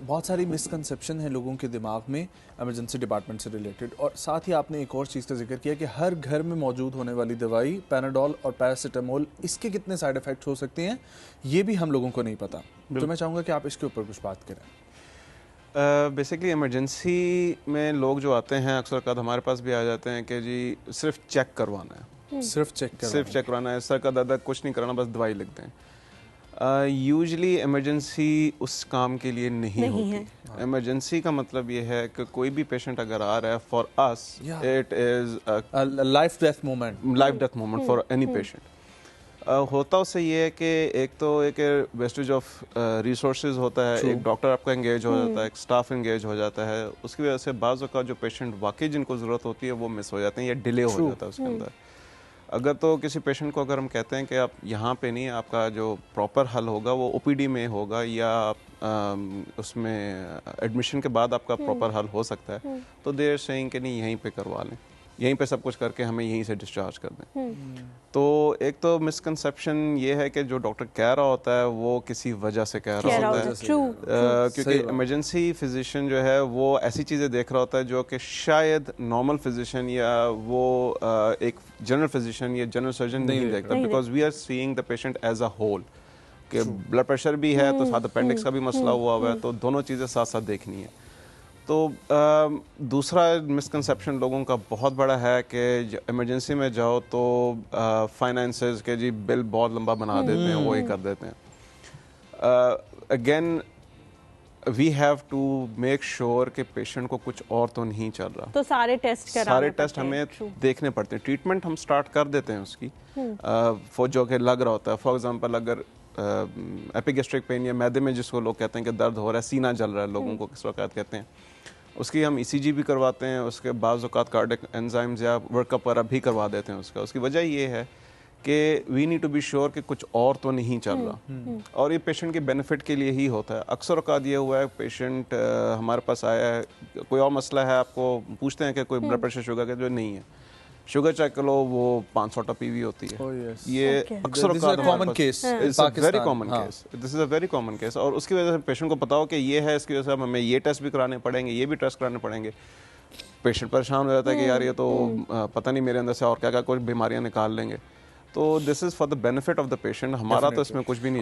बहुत सारी मिसकंसेप्शन है लोगों के दिमाग में इमरजेंसी डिपार्टमेंट से रिलेटेड, और साथ ही आपने एक और चीज़ का जिक्र किया कि हर घर में मौजूद होने वाली दवाई पैनाडोल और पैरासीटामोल, इसके कितने साइड इफ़ेक्ट्स हो सकते हैं ये भी हम लोगों को नहीं पता। तो मैं चाहूँगा कि आप इसके ऊपर कुछ बात करें। बेसिकली इमरजेंसी में लोग जो आते हैं अक्सर कद हमारे पास भी आ जाते हैं कि जी सिर्फ चेक करवाना है, सिर्फ चेक करवाना है, सर का दर्द है, कुछ नहीं कराना, बस दवाई लिख दें। यूजली इमरजेंसी उस काम के लिए नहीं होती। इमरजेंसी का मतलब ये है कि कोई भी पेशेंट अगर आ रहा है, for us it is life death moment for any patient. होता उससे ये है कि एक तो एक वेस्टेज ऑफ रिसोर्सेज होता है, एक डॉक्टर आपका एंगेज हो जाता है, एक स्टाफ एंगेज हो जाता है, उसकी वजह से बाज़ का जो पेशेंट वाकई जिनको ज़रूरत होती है वो मिस हो जाते हैं या डिले हो जाता है उसके अंदर। अगर तो किसी पेशेंट को अगर हम कहते हैं कि आप यहाँ पे नहीं, आपका जो प्रॉपर हल होगा वो ओपीडी में होगा या उसमें एडमिशन के बाद आपका प्रॉपर हल हो सकता है, तो देर सेइंग कि नहीं यहीं पे करवा लें, यहीं पे सब कुछ करके हमें यहीं से डिस्चार्ज कर दें। तो एक तो मिसकंसेप्शन ये है कि जो डॉक्टर कह रहा होता है वो किसी वजह से कह रहा होता है, क्योंकि इमरजेंसी फिजिशियन जो है वो ऐसी चीज़ें देख रहा होता है जो कि शायद नॉर्मल फिजिशियन या वो एक जनरल फिजिशियन या जनरल सर्जन नहीं देखता, because we are seeing the patient as a whole. कि ब्लड प्रेशर भी है तो साथ अपेंडिक्स का भी मसला हुआ हुआ है, तो दोनों चीज़ें साथ साथ देखनी है। तो दूसरा मिसकंसेप्शन लोगों का बहुत बड़ा है कि इमरजेंसी में जाओ तो फाइनेंसेस के जी बिल बहुत लंबा बना देते हैं, वो ही कर देते हैं। Again we have to make sure कि पेशेंट को कुछ और तो नहीं चल रहा, तो सारे टेस्ट हमें देखने पड़ते हैं। ट्रीटमेंट हम स्टार्ट कर देते हैं उसकी फॉर जो कि लग रहा होता है। फॉर एग्जांपल अगर एपिगैस्ट्रिक पेन या मैदे में जिसको लोग कहते हैं कि दर्द हो रहा है, सीना जल रहा है, लोगों को किस वक्त कहते हैं, उसकी हम ईसीजी भी करवाते हैं, उसके बाद औक़ात कार्डियक एंजाइम्स या वर्कअप वगैरह भी करवा देते हैं उसकी वजह ये है कि we need to be sure कि कुछ और तो नहीं चल रहा, और ये पेशेंट के बेनिफिट के लिए ही होता है। अक्सर औक़ात ये हुआ है पेशेंट हमारे पास आया है, कोई और मसला है, आपको पूछते हैं कि कोई ब्लड प्रेशर शुगर का, जो नहीं है, शुगर चेक कर लो वो 500 टपी हुई होती है। ये अक्सर common case, very common case, this is a very common case, और उसकी वजह से पेशेंट को पता हो कि ये है, इसकी वजह से हमें ये टेस्ट भी कराने पड़ेंगे, ये भी टेस्ट कराने पड़ेंगे। पेशेंट परेशान हो जाता है कि यार ये तो पता नहीं मेरे अंदर से और क्या क्या कुछ बीमारियां निकाल लेंगे। तो this is for the benefit of the patient, हमारा तो इसमें कुछ भी नहीं।